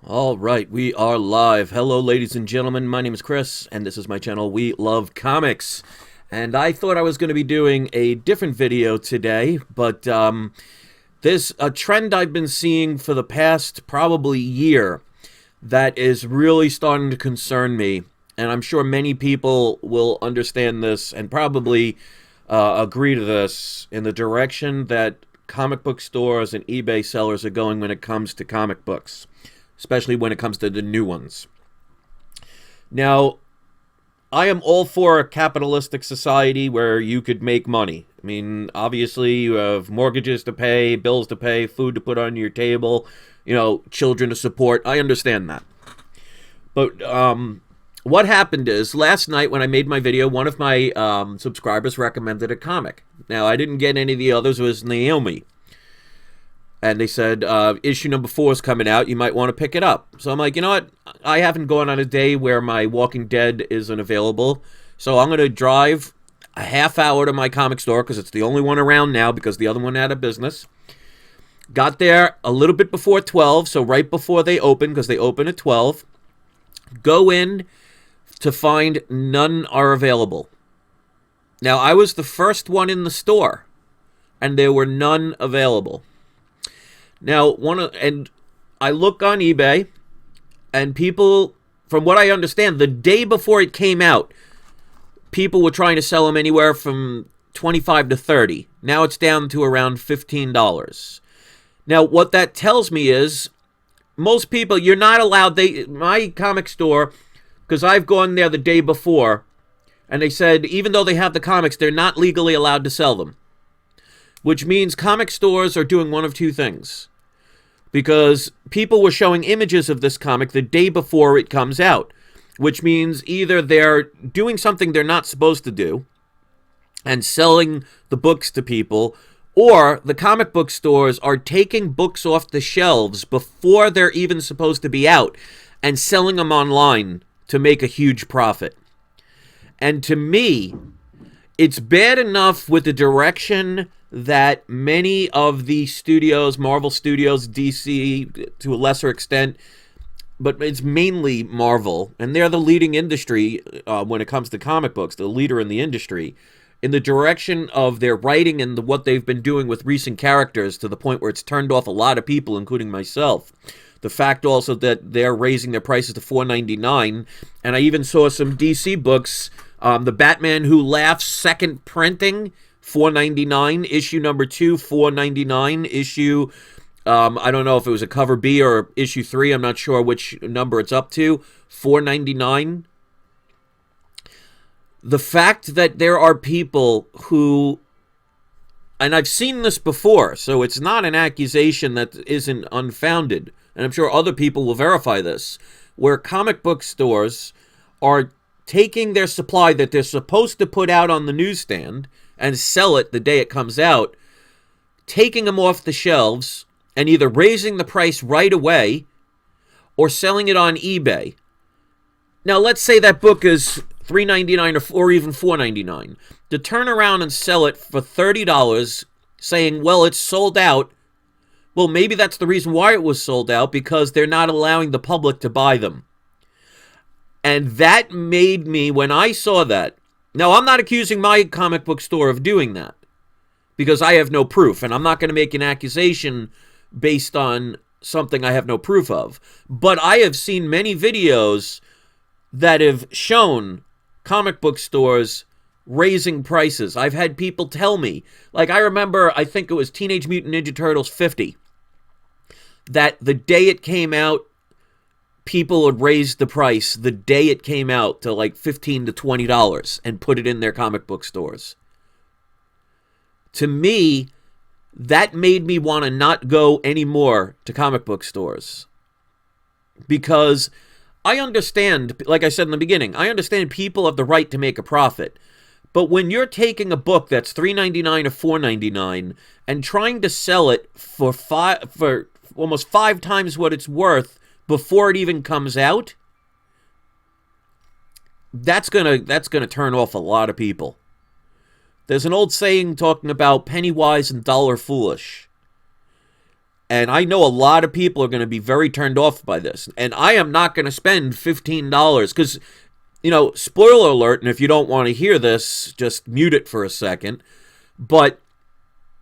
All right, we are live. Hello, ladies and gentlemen. My name is Chris, and this is my channel, We Love Comics. And I thought I was going to be doing a different video today, but there's a trend I've been seeing for the past probably year that is really starting to concern me. And I'm sure many people will understand this and probably agree to this in the direction that comic book stores and eBay sellers are going when it comes to comic books, especially when it comes to the new ones. Now, I am all for a capitalistic society where you could make money. I mean, obviously, you have mortgages to pay, bills to pay, food to put on your table, children to support. I understand that. But what happened is, last night when I made my video, one of my subscribers recommended a comic. Now, I didn't get any of the others. It was Naomi. And they said, issue number 4 is coming out. You might want to pick it up. So I'm like, you know what? I haven't gone on a day where my Walking Dead isn't available. So I'm going to drive a half hour to my comic store because it's the only one around now because the other one had a business. Got there a little bit before 12, so right before they open, because they open at 12. Go in to find none are available. Now, I was the first one in the store, and there were none available. Now, I look on eBay, and people, from what I understand, the day before it came out, people were trying to sell them anywhere from $25 to $30. Now it's down to around $15. Now, what that tells me is, most people, you're not allowed, my comic store, because I've gone there the day before, and they said, even though they have the comics, they're not legally allowed to sell them. Which means comic stores are doing one of two things. Because people were showing images of this comic the day before it comes out. Which means either they're doing something they're not supposed to do and selling the books to people, or the comic book stores are taking books off the shelves before they're even supposed to be out and selling them online to make a huge profit. And to me, it's bad enough with the direction that many of the studios, Marvel Studios, DC, to a lesser extent, but it's mainly Marvel, and they're the leading industry when it comes to comic books, the leader in the industry, in the direction of their writing and what they've been doing with recent characters to the point where it's turned off a lot of people, including myself. The fact also that they're raising their prices to $4.99, and I even saw some DC books, the Batman Who Laughs second printing, $4.99, issue number 2, $4.99, issue, I don't know if it was a cover B or issue 3, I'm not sure which number it's up to, $4.99. The fact that there are people who, and I've seen this before, so it's not an accusation that isn't unfounded, and I'm sure other people will verify this, where comic book stores are taking their supply that they're supposed to put out on the newsstand and sell it the day it comes out, taking them off the shelves and either raising the price right away or selling it on eBay. Now, let's say that book is $3.99 or even $4.99. To turn around and sell it for $30, saying, well, it's sold out. Well, maybe that's the reason why it was sold out, because they're not allowing the public to buy them. And that made me, when I saw that, now I'm not accusing my comic book store of doing that, because I have no proof, and I'm not going to make an accusation based on something I have no proof of. But I have seen many videos that have shown comic book stores raising prices. I've had people tell me, like I remember, I think it was Teenage Mutant Ninja Turtles 50, that the day it came out, people had raised the price the day it came out to like $15 to $20 and put it in their comic book stores. To me, that made me want to not go anymore to comic book stores. Because I understand, like I said in the beginning, I understand people have the right to make a profit. But when you're taking a book that's $3.99 or $4.99 and trying to sell it for almost 5 times what it's worth before it even comes out, that's gonna turn off a lot of people. There's an old saying talking about penny wise and dollar foolish. And I know a lot of people are going to be very turned off by this. And I am not going to spend $15 because, you know, spoiler alert, and if you don't want to hear this, just mute it for a second. But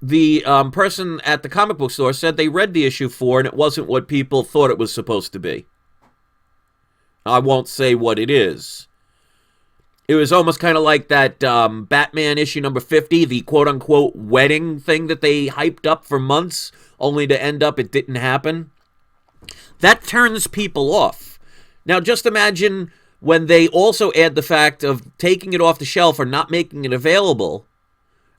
the person at the comic book store said they read the issue 4 and it wasn't what people thought it was supposed to be. I won't say what it is. It was almost kind of like that Batman issue number 50, the quote-unquote wedding thing that they hyped up for months, only to end up it didn't happen. That turns people off. Now, just imagine when they also add the fact of taking it off the shelf or not making it available,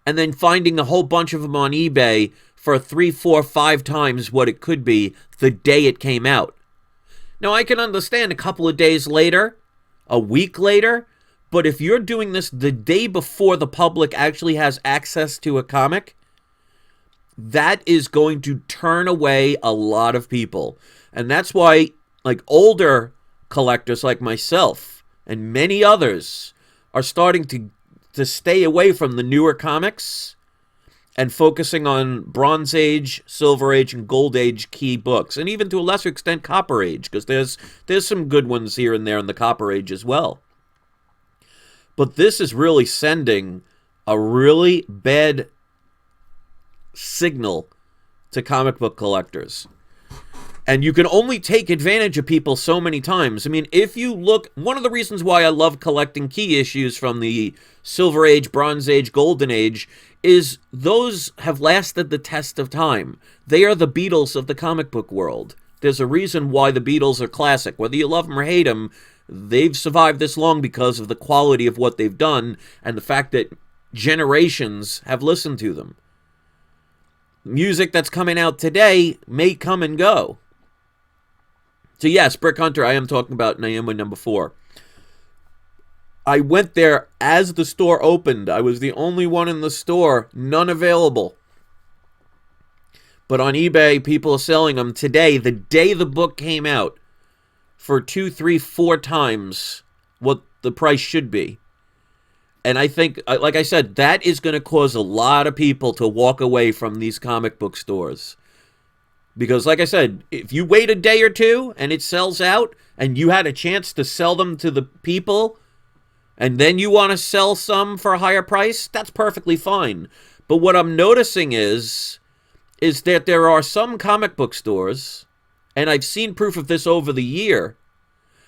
and then finding a whole bunch of them on eBay for 3, 4, 5 times what it could be the day it came out. Now, I can understand a couple of days later, a week later, but if you're doing this the day before the public actually has access to a comic, that is going to turn away a lot of people. And that's why, like, older collectors like myself and many others are starting to stay away from the newer comics and focusing on Bronze Age, Silver Age, and Gold Age key books. And even to a lesser extent, Copper Age, because there's some good ones here and there in the Copper Age as well. But this is really sending a really bad signal to comic book collectors. And you can only take advantage of people so many times. I mean, if you look, one of the reasons why I love collecting key issues from the Silver Age, Bronze Age, Golden Age is those have lasted the test of time. They are the Beatles of the comic book world. There's a reason why the Beatles are classic. Whether you love them or hate them, they've survived this long because of the quality of what they've done and the fact that generations have listened to them. Music that's coming out today may come and go. So yes, Brick Hunter, I am talking about Naomi number 4. I went there as the store opened. I was the only one in the store, none available. But on eBay, people are selling them today, the day the book came out, for 2, 3, 4 times what the price should be. And I think, like I said, that is going to cause a lot of people to walk away from these comic book stores. Because, like I said, if you wait a day or two and it sells out and you had a chance to sell them to the people and then you want to sell some for a higher price, that's perfectly fine. But what I'm noticing is that there are some comic book stores, and I've seen proof of this over the year,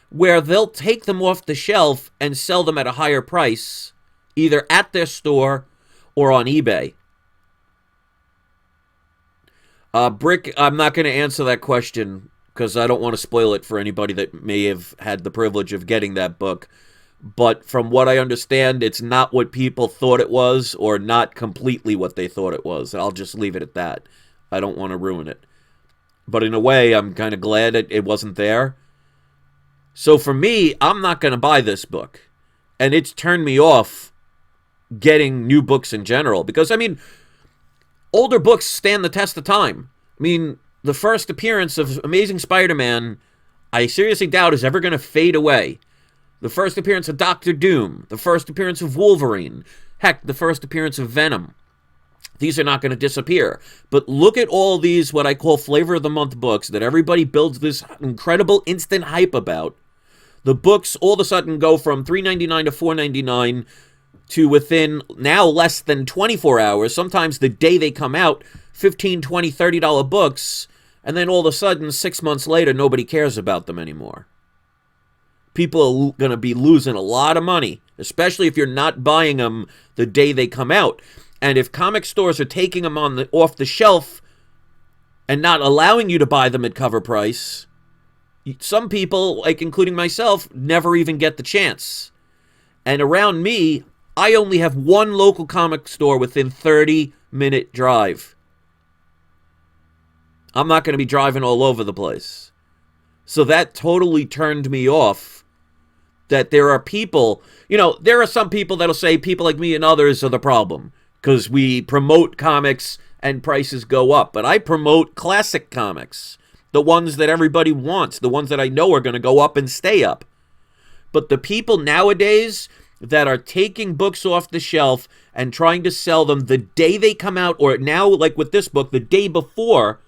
where they'll take them off the shelf and sell them at a higher price, either at their store or on eBay. Brick, I'm not going to answer that question because I don't want to spoil it for anybody that may have had the privilege of getting that book. But from what I understand, it's not what people thought it was or not completely what they thought it was. I'll just leave it at that. I don't want to ruin it. But in a way, I'm kind of glad it wasn't there. So for me, I'm not going to buy this book. And it's turned me off getting new books in general. Because, I mean, older books stand the test of time. I mean, the first appearance of Amazing Spider-Man, I seriously doubt is ever going to fade away. The first appearance of Doctor Doom. The first appearance of Wolverine. Heck, the first appearance of Venom. These are not going to disappear. But look at all these, what I call flavor of the month books that everybody builds this incredible instant hype about. The books all of a sudden go from $3.99 to $4.99 to within now less than 24 hours, sometimes the day they come out, $15, $20, $30 books, and then all of a sudden, 6 months later, nobody cares about them anymore. People are going to be losing a lot of money, especially if you're not buying them the day they come out. And if comic stores are taking them off the shelf and not allowing you to buy them at cover price, some people, like including myself, never even get the chance. And around me, I only have one local comic store within 30-minute drive. I'm not going to be driving all over the place. So that totally turned me off. That there are people, there are some people that'll say people like me and others are the problem. Because we promote comics and prices go up. But I promote classic comics. The ones that everybody wants. The ones that I know are going to go up and stay up. But the people nowadays that are taking books off the shelf and trying to sell them the day they come out, or now, like with this book, the day before,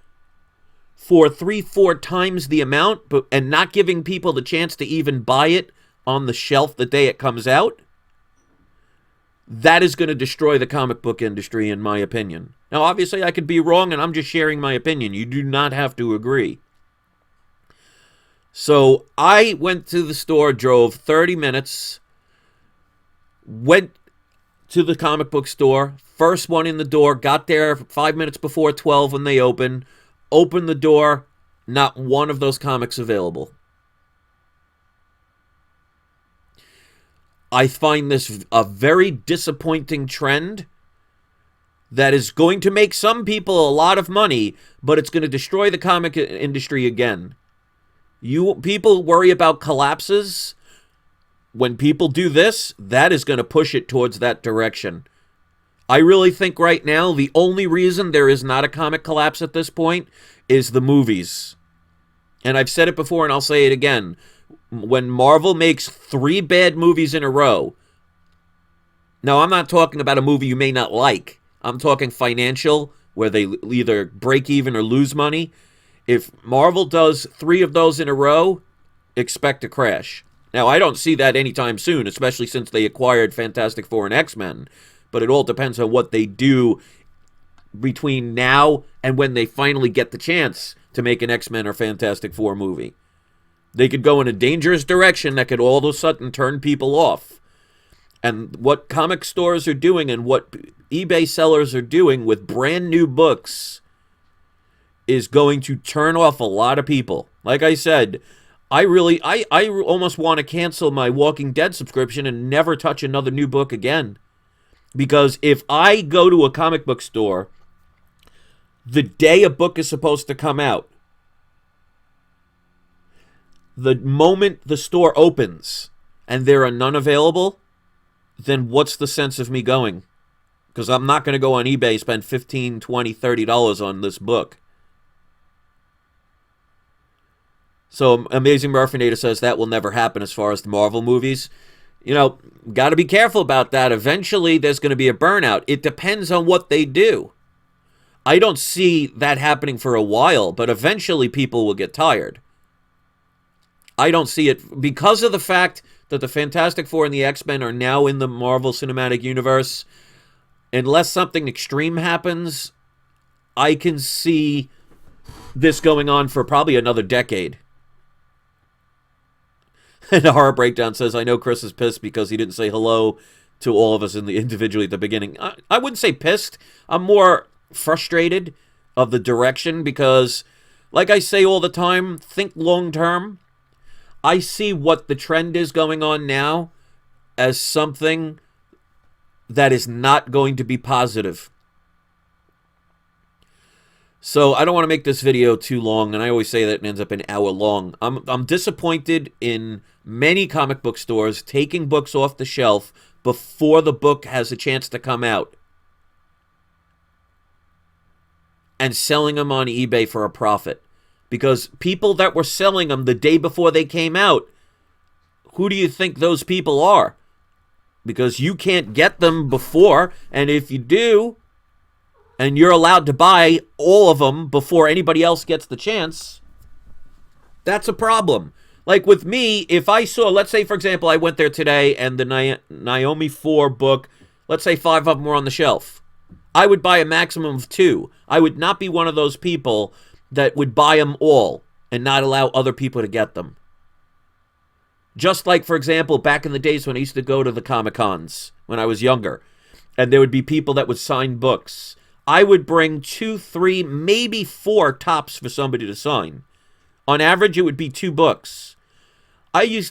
for 3-4 times the amount, and not giving people the chance to even buy it on the shelf the day it comes out, that is going to destroy the comic book industry, in my opinion. Now, obviously, I could be wrong, and I'm just sharing my opinion. You do not have to agree. So I went to the store, drove 30 minutes, went to the comic book store, first one in the door, got there 5 minutes before 12 when they opened the door, not one of those comics available. I find this a very disappointing trend that is going to make some people a lot of money, but it's going to destroy the comic industry again. People worry about collapses. When people do this, that is going to push it towards that direction. I really think right now the only reason there is not a comic collapse at this point is the movies. And I've said it before and I'll say it again. When Marvel makes 3 bad movies in a row, now I'm not talking about a movie you may not like. I'm talking financial, where they either break even or lose money. If Marvel does 3 of those in a row, expect a crash. Now, I don't see that anytime soon, especially since they acquired Fantastic Four and X-Men. But it all depends on what they do between now and when they finally get the chance to make an X-Men or Fantastic Four movie. They could go in a dangerous direction that could all of a sudden turn people off. And what comic stores are doing and what eBay sellers are doing with brand new books is going to turn off a lot of people. Like I said, I almost want to cancel my Walking Dead subscription and never touch another new book again. Because if I go to a comic book store the day a book is supposed to come out, the moment the store opens and there are none available, then what's the sense of me going? Because I'm not going to go on eBay, spend $15, $20, $30 on this book. So Amazing Murphinator says that will never happen as far as the Marvel movies. You know, got to be careful about that. Eventually, there's going to be a burnout. It depends on what they do. I don't see that happening for a while, but eventually people will get tired. I don't see it because of the fact that the Fantastic Four and the X-Men are now in the Marvel Cinematic Universe. Unless something extreme happens, I can see this going on for probably another decade. And the Horror Breakdown says, I know Chris is pissed because he didn't say hello to all of us individually at the beginning. I wouldn't say pissed. I'm more frustrated of the direction because, like I say all the time, think long term. I see what the trend is going on now as something that is not going to be positive. So I don't want to make this video too long, and I always say that it ends up an hour long. I'm disappointed in many comic book stores taking books off the shelf before the book has a chance to come out and selling them on eBay for a profit. Because people that were selling them the day before they came out, who do you think those people are? Because you can't get them before, and if you do, and you're allowed to buy all of them before anybody else gets the chance, that's a problem. Like with me, if I saw, let's say, for example, I went there today and the Naomi 4 book, let's say 5 of them were on the shelf. I would buy a maximum of 2. I would not be one of those people that would buy them all and not allow other people to get them. Just like, for example, back in the days when I used to go to the Comic-Cons when I was younger, and there would be people that would sign books. I would bring 2, 3, maybe 4 tops for somebody to sign. On average, it would be 2 books. I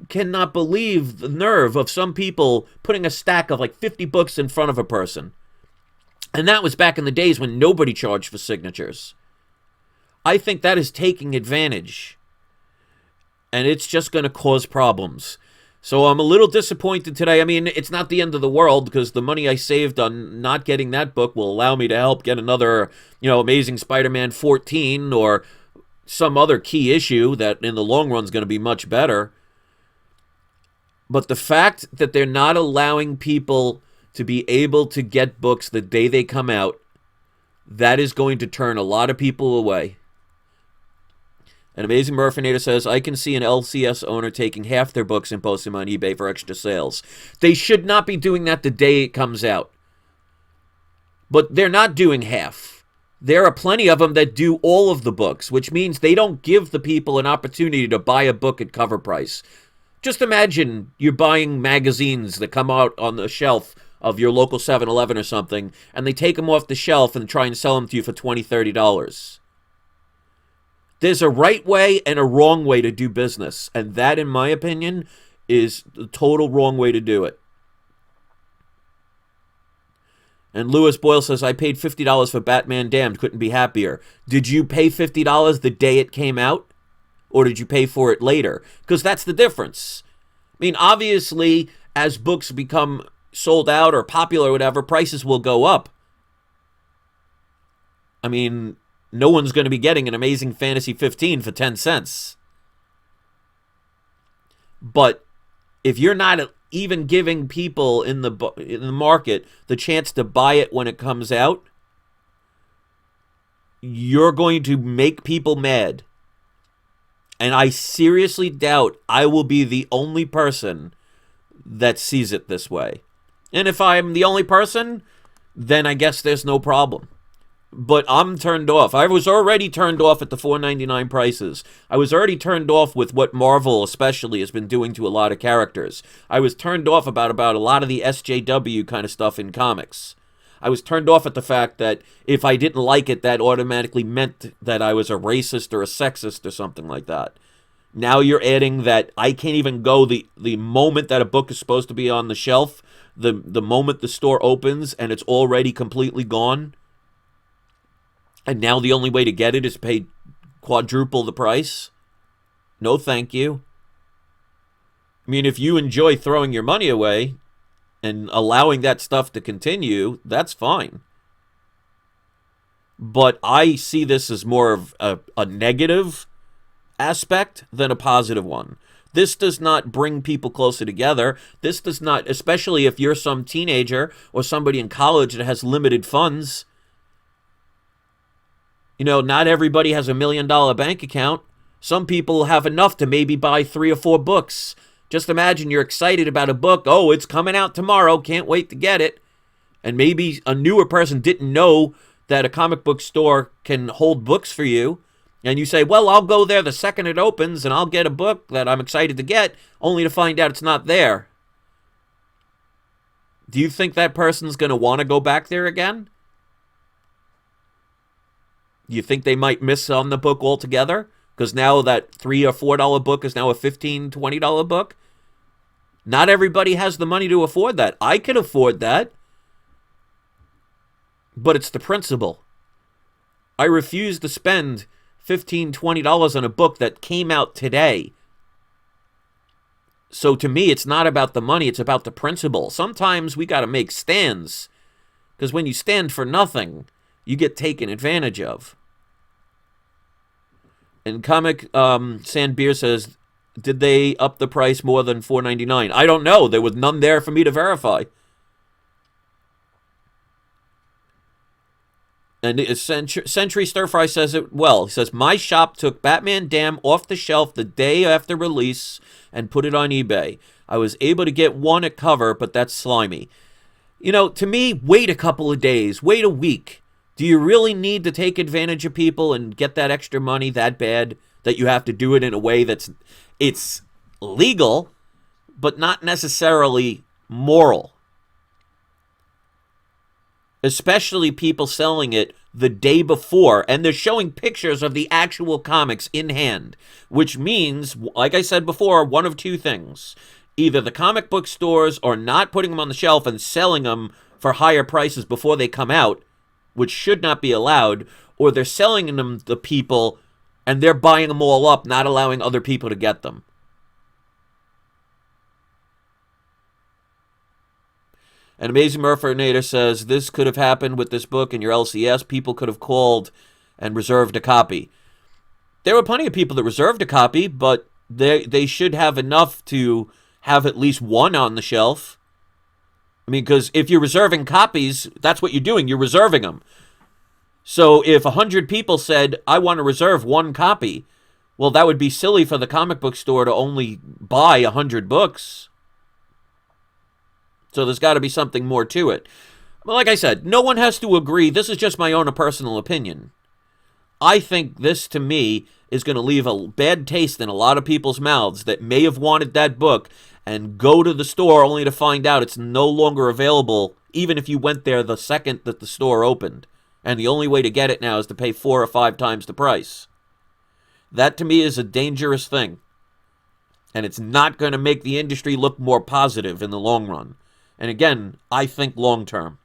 cannot believe the nerve of some people putting a stack of like 50 books in front of a person. And that was back in the days when nobody charged for signatures. I think that is taking advantage. And it's just going to cause problems. So I'm a little disappointed today. I mean, it's not the end of the world because the money I saved on not getting that book will allow me to help get another, Amazing Spider-Man 14 or some other key issue that in the long run is going to be much better. But the fact that they're not allowing people to be able to get books the day they come out, that is going to turn a lot of people away. An Amazing Murphinator says, I can see an LCS owner taking half their books and posting them on eBay for extra sales. They should not be doing that the day it comes out. But they're not doing half. There are plenty of them that do all of the books, which means they don't give the people an opportunity to buy a book at cover price. Just imagine you're buying magazines that come out on the shelf of your local 7-Eleven or something, and they take them off the shelf and try and sell them to you for $20, $30. There's a right way and a wrong way to do business, and that, in my opinion, is the total wrong way to do it. And Lewis Boyle says, I paid $50 for Batman Damned, couldn't be happier. Did you pay $50 the day it came out? Or did you pay for it later? Because that's the difference. I mean, obviously, as books become sold out or popular or whatever, prices will go up. I mean, no one's going to be getting an Amazing Fantasy 15 for 10 cents. But if you're not even giving people in the market the chance to buy it when it comes out, you're going to make people mad. And I seriously doubt I will be the only person that sees it this way. And if I'm the only person, then I guess there's no problem. But I'm turned off. I was already turned off at the $4.99 prices. I was already turned off with what Marvel especially has been doing to a lot of characters. I was turned off about a lot of the SJW kind of stuff in comics. I was turned off at the fact that if I didn't like it, that automatically meant that I was a racist or a sexist or something like that. Now you're adding that I can't even go the moment that a book is supposed to be on the shelf, the moment the store opens and it's already completely gone. And now the only way to get it is pay quadruple the price? No, thank you. I mean, if you enjoy throwing your money away and allowing that stuff to continue, that's fine. But I see this as more of a negative aspect than a positive one. This does not bring people closer together. This does not, especially if you're some teenager or somebody in college that has limited funds. You know, not everybody has $1 million bank account. Some people have enough to maybe buy 3 or 4 books. Just imagine you're excited about a book. Oh, it's coming out tomorrow. Can't wait to get it. And maybe a newer person didn't know that a comic book store can hold books for you. And you say, well, I'll go there the second it opens and I'll get a book that I'm excited to get, only to find out it's not there. Do you think that person's going to want to go back there again? You think they might miss on the book altogether? Because now that $3 or $4 book is now a $15, $20 book? Not everybody has the money to afford that. I can afford that. But it's the principle. I refuse to spend $15, $20 on a book that came out today. So to me, it's not about the money, it's about the principle. Sometimes we got to make stands. Because when you stand for nothing, you get taken advantage of. And Comic Sandbeer says, did they up the price more than $4.99? I don't know. There was none there for me to verify. And Century Stir-Fry says it well. He says, my shop took Batman Damned off the shelf the day after release and put it on eBay. I was able to get one at cover, but that's slimy. You know, to me, wait a couple of days. Wait a week. Do you really need to take advantage of people and get that extra money that bad that you have to do it in a way it's legal, but not necessarily moral? Especially people selling it the day before, and they're showing pictures of the actual comics in hand, which means, like I said before, one of two things. Either the comic book stores are not putting them on the shelf and selling them for higher prices before they come out, which should not be allowed, or they're selling them to people and they're buying them all up, not allowing other people to get them. And Amazing Murphinator says, this could have happened with this book in your LCS. People could have called and reserved a copy. There were plenty of people that reserved a copy, but they should have enough to have at least one on the shelf. I mean, because if you're reserving copies, that's what you're doing. You're reserving them. So if 100 people said, I want to reserve one copy, Well, that would be silly for the comic book store to only buy 100 books. So there's got to be something more to it. Well, like I said, no one has to agree. This is just my own personal opinion. I think this, to me, is going to leave a bad taste in a lot of people's mouths that may have wanted that book and go to the store only to find out it's no longer available, even if you went there the second that the store opened. And the only way to get it now is to pay 4 or 5 times the price. That, to me, is a dangerous thing. And it's not going to make the industry look more positive in the long run. And again, I think long term.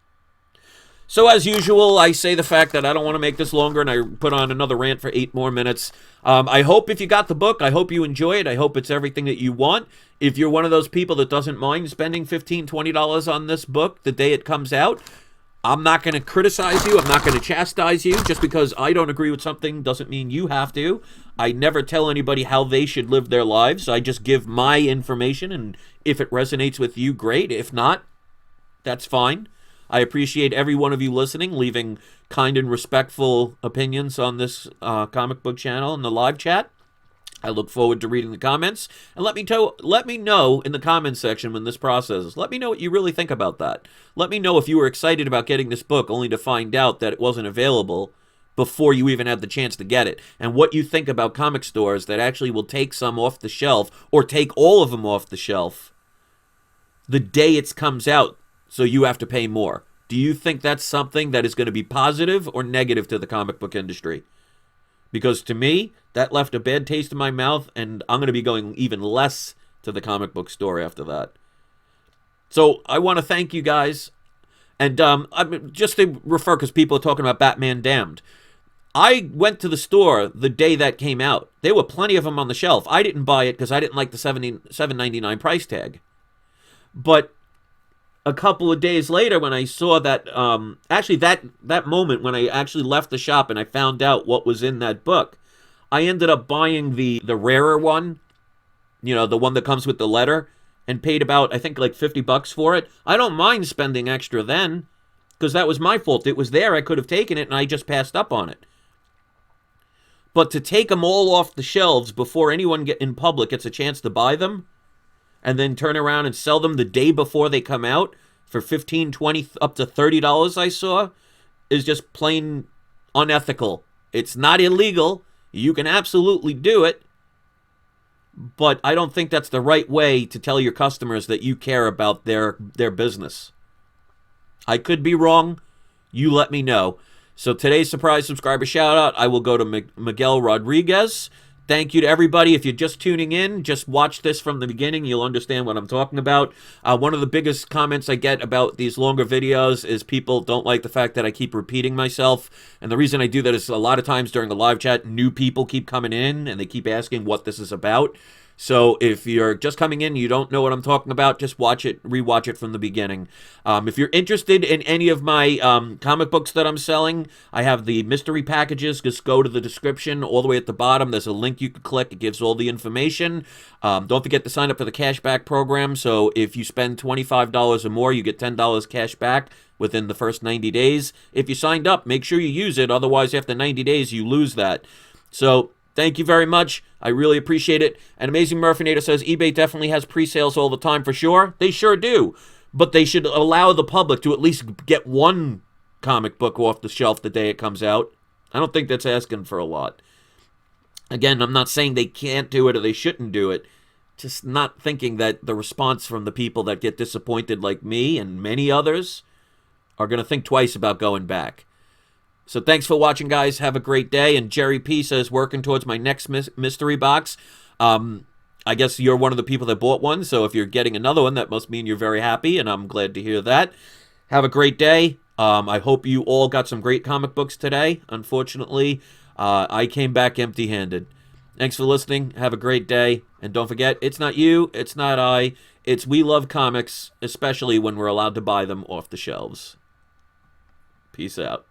So as usual, I say the fact that I don't want to make this longer, and I put on another rant for 8 more minutes. I hope if you got the book, I hope you enjoy it. I hope it's everything that you want. If you're one of those people that doesn't mind spending $15, $20 on this book the day it comes out, I'm not going to criticize you. I'm not going to chastise you. Just because I don't agree with something doesn't mean you have to. I never tell anybody how they should live their lives. I just give my information, and if it resonates with you, great. If not, that's fine. I appreciate every one of you listening, leaving kind and respectful opinions on this comic book channel in the live chat. I look forward to reading the comments. And let me know in the comments section when this processes. Let me know what you really think about that. Let me know if you were excited about getting this book only to find out that it wasn't available before you even had the chance to get it. And what you think about comic stores that actually will take some off the shelf or take all of them off the shelf the day it comes out, so you have to pay more. Do you think that's something that is going to be positive or negative to the comic book industry? Because to me, that left a bad taste in my mouth, and I'm going to be going even less to the comic book store after that. So I want to thank you guys. And just to refer, because people are talking about Batman Damned. I went to the store the day that came out. There were plenty of them on the shelf. I didn't buy it because I didn't like the $7.99 price tag. But a couple of days later, when I saw that, actually that moment when I actually left the shop and I found out what was in that book, I ended up buying the rarer one, you know, the one that comes with the letter, and paid about, I think, like $50 for it. I don't mind spending extra then, because that was my fault. It was there. I could have taken it, and I just passed up on it. But to take them all off the shelves before anyone in public gets a chance to buy them, and then turn around and sell them the day before they come out for $15, $20, up to $30 I saw, is just plain unethical. It's not illegal. You can absolutely do it. But I don't think that's the right way to tell your customers that you care about their business. I could be wrong. You let me know. So today's surprise subscriber shout out, I will go to Miguel Rodriguez. Thank you to everybody. If you're just tuning in, just watch this from the beginning. You'll understand what I'm talking about. One of the biggest comments I get about these longer videos is people don't like the fact that I keep repeating myself. And the reason I do that is a lot of times during the live chat, new people keep coming in and they keep asking what this is about. So if you're just coming in, you don't know what I'm talking about, just watch it, rewatch it from the beginning. If you're interested in any of my comic books that I'm selling, I have the mystery packages. Just go to the description all the way at the bottom. There's a link you can click. It gives all the information. Don't forget to sign up for the cashback program. So if you spend $25 or more, you get $10 cash back within the first 90 days. If you signed up, make sure you use it. Otherwise, after 90 days, you lose that. So thank you very much. I really appreciate it. And Amazing Murphinator says eBay definitely has pre-sales all the time for sure. They sure do. But they should allow the public to at least get one comic book off the shelf the day it comes out. I don't think that's asking for a lot. Again, I'm not saying they can't do it or they shouldn't do it. Just not thinking that the response from the people that get disappointed like me and many others are going to think twice about going back. So thanks for watching, guys. Have a great day. And Jerry P says, working towards my next mystery box. I guess you're one of the people that bought one. So if you're getting another one, that must mean you're very happy. And I'm glad to hear that. Have a great day. I hope you all got some great comic books today. Unfortunately, I came back empty-handed. Thanks for listening. Have a great day. And don't forget, it's not you. It's not I. It's we love comics, especially when we're allowed to buy them off the shelves. Peace out.